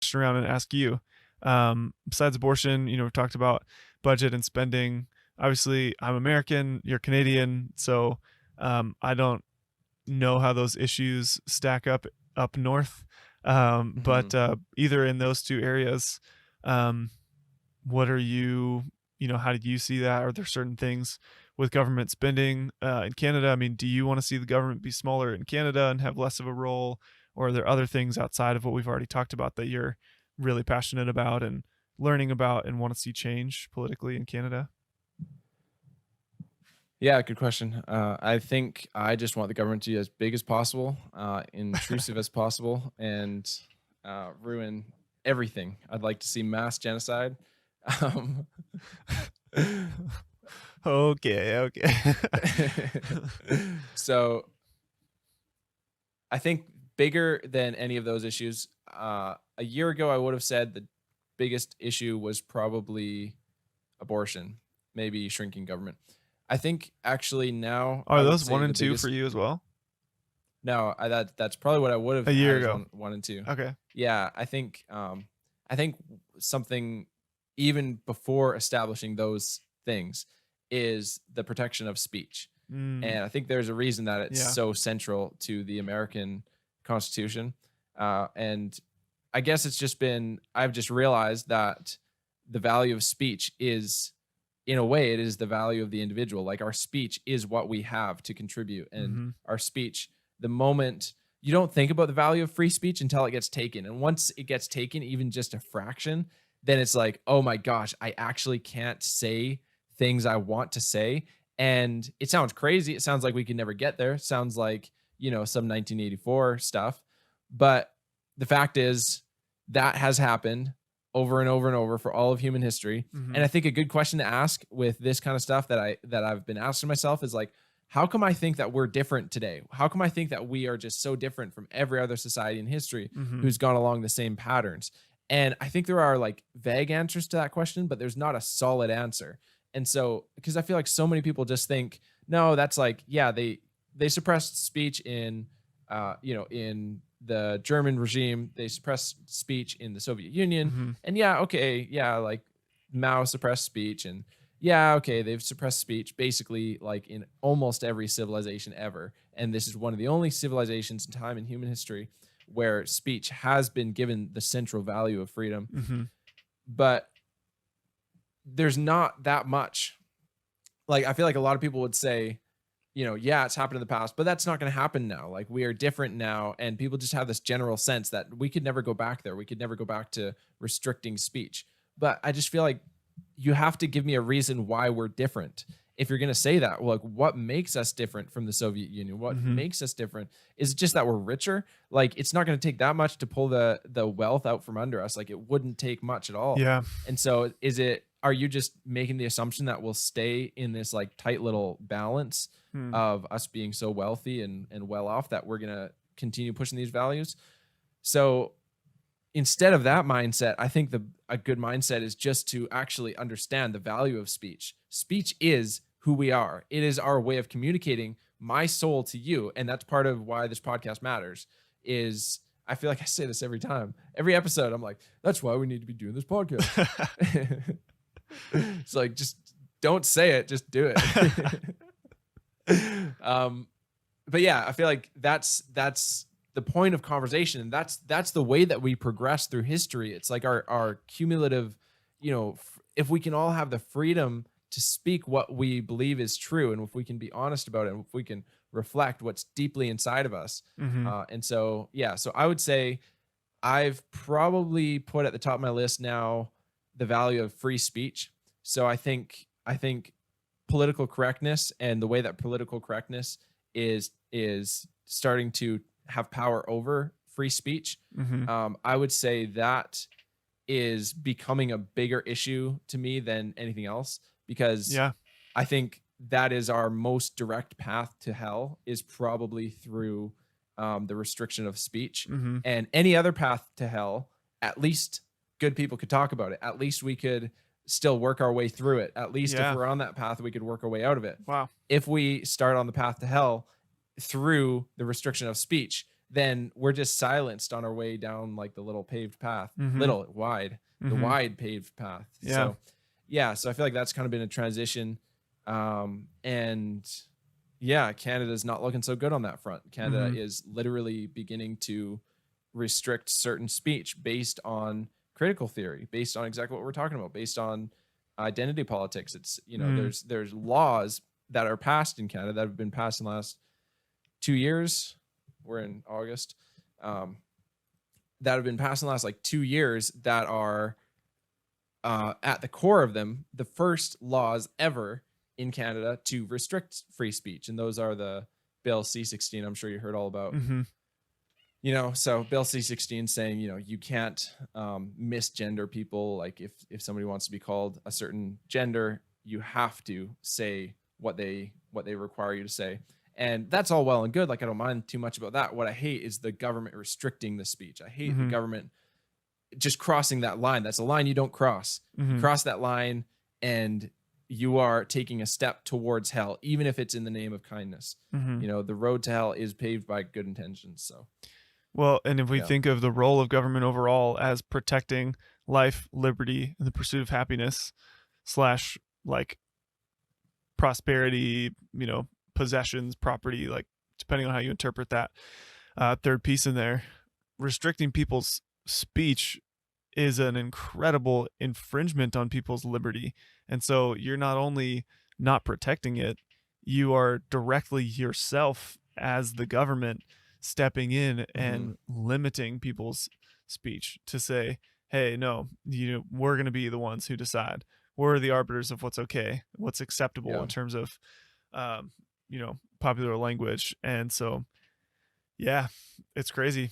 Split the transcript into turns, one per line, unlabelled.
question around and ask you. Besides abortion, we've talked about budget and spending. Obviously, I'm American, you're Canadian, so I don't know how those issues stack up north. But either in those two areas, um, what are how did you see that? Are there certain things with government spending in Canada? I mean, do you want to see the government be smaller in Canada and have less of a role? Or are there other things outside of what we've already talked about that you're really passionate about and learning about and want to see change politically in Canada?
Yeah, good question. I think I just want the government to be as big as possible, intrusive as possible, and ruin everything. I'd like to see mass genocide. Um,
Okay.
so I think bigger than any of those issues. A year ago, I would have said the biggest issue was probably abortion, maybe shrinking government. I think actually now
Are
I would
those
say
1
the
and 2
biggest.
for you as well?
No, that's probably what I would have
A year
had as
ago.
one and two.
Okay.
Yeah, I think something even before establishing those things is the protection of speech.
Mm,
And I think there's a reason that it's
yeah.
so central to the American Constitution. And I guess I've just realized that the value of speech is, in a way, it is the value of the individual. Like our speech is what we have to contribute. And
Mhm.
our speech, the moment you don't think about the value of free speech until it gets taken. And once it gets taken, even just a fraction, then it's like, oh my gosh, I actually can't say things I want to say. And it sounds crazy. It sounds like we can never get there. It sounds like, some 1984 stuff. But the fact is that has happened over and over and over for all of human history. And
Mhm.
I think a good question to ask with this kind of stuff that I've been asking myself is like, how come I think that we're different today? How come I think that we are just so different from every other society in history
Mhm.
who's gone along the same patterns? And I think there are like vague answers to that question, but there's not a solid answer. And so, because I feel like so many people just think, no, that's like, yeah, they suppressed speech in the German regime, they suppressed speech in the Soviet Union,
Mhm.
and yeah, okay, yeah, like Mao suppressed speech, and yeah, okay, they've suppressed speech basically like in almost every civilization ever. And this is one of the only civilizations in time in human history where speech has been given the central value of freedom.
Mhm.
But there's not that much. Like, I feel like a lot of people would say, yeah, it's happened in the past, but that's not going to happen now. Like, we are different now. And people just have this general sense that we could never go back there. We could never go back to restricting speech. But I just feel like you have to give me a reason why we're different. If you're going to say that, well, like, what makes us different from the Soviet Union? What
Mhm.
makes us different? Is it just that we're richer? Like, it's not going to take that much to pull the wealth out from under us. Like, it wouldn't take much at all.
Yeah.
And so, are you just making the assumption that we'll stay in this like tight little balance
Hmm.
of us being so wealthy and well off that we're going to continue pushing these values? So instead of that mindset, I think a good mindset is just to actually understand the value of speech. Speech is who we are. It is our way of communicating my soul to you, and that's part of why this podcast matters. Is I feel like I say this every time, every episode. I'm like, that's why we need to be doing this podcast. It's like, just don't say it, just do it. um, but yeah, I feel like that's the point of conversation, and that's the way that we progress through history. It's like our cumulative, if we can all have the freedom to speak what we believe is true, and if we can be honest about it, and if we can reflect what's deeply inside of us.
Mhm.
And so, yeah, so I would say I've probably put at the top of my list now the value of free speech. So I think political correctness and the way that political correctness is starting to have power over free speech.
Mhm.
I would say that is becoming a bigger issue to me than anything else, because
Yeah.
I think that is our most direct path to hell, is probably through the restriction of speech.
Mhm.
And any other path to hell, at least good people could talk about it. At least we could still work our way through it. At least if
Yeah.
we're on that path, we could work our way out of it.
Wow.
If we start on the path to hell through the restriction of speech, then we're just silenced on our way down like the little paved path,
Mhm.
little wide, the
Mhm.
wide paved path.
Yeah.
So yeah, so I feel like that's kind of been a transition. And yeah, Canada's not looking so good on that front. Canada
Mhm.
is literally beginning to restrict certain speech based on critical theory, based on exactly what we're talking about, based on identity politics. It's, you know,
Mm.
there's laws that are passed in Canada that have been passed in the last 2 years. We're in August. Um, that have been passed in the last like 2 years that are at the core of them the first laws ever in Canada to restrict free speech, and those are the Bill C-16. I'm sure you heard all about.
Mhm.
You know, so Bill C-16 saying, you know, you can't misgender people. Like if somebody wants to be called a certain gender, you have to say what they require you to say. And that's all well and good. Like I don't mind too much about that. What I hate is the government restricting the speech. I hate the
Mhm.
government just crossing that line. That's a line you don't cross. You
Mhm.
cross that line and you are taking a step towards hell, even if it's in the name of kindness.
Mhm.
You know, the road to hell is paved by good intentions. So
Well, and if we
yeah.
think of the role of government overall as protecting life, liberty, and the pursuit of happiness slash like prosperity, possessions, property, like depending on how you interpret that third piece in there, restricting people's speech is an incredible infringement on people's liberty. And so you're not only not protecting it, you are directly yourself as the government stepping in
Mm-hmm.
and limiting people's speech to say, hey, no, we're going to be the ones who decide. We're the arbiters of what's okay, what's acceptable
Yeah.
in terms of, popular language. And so, yeah, it's crazy.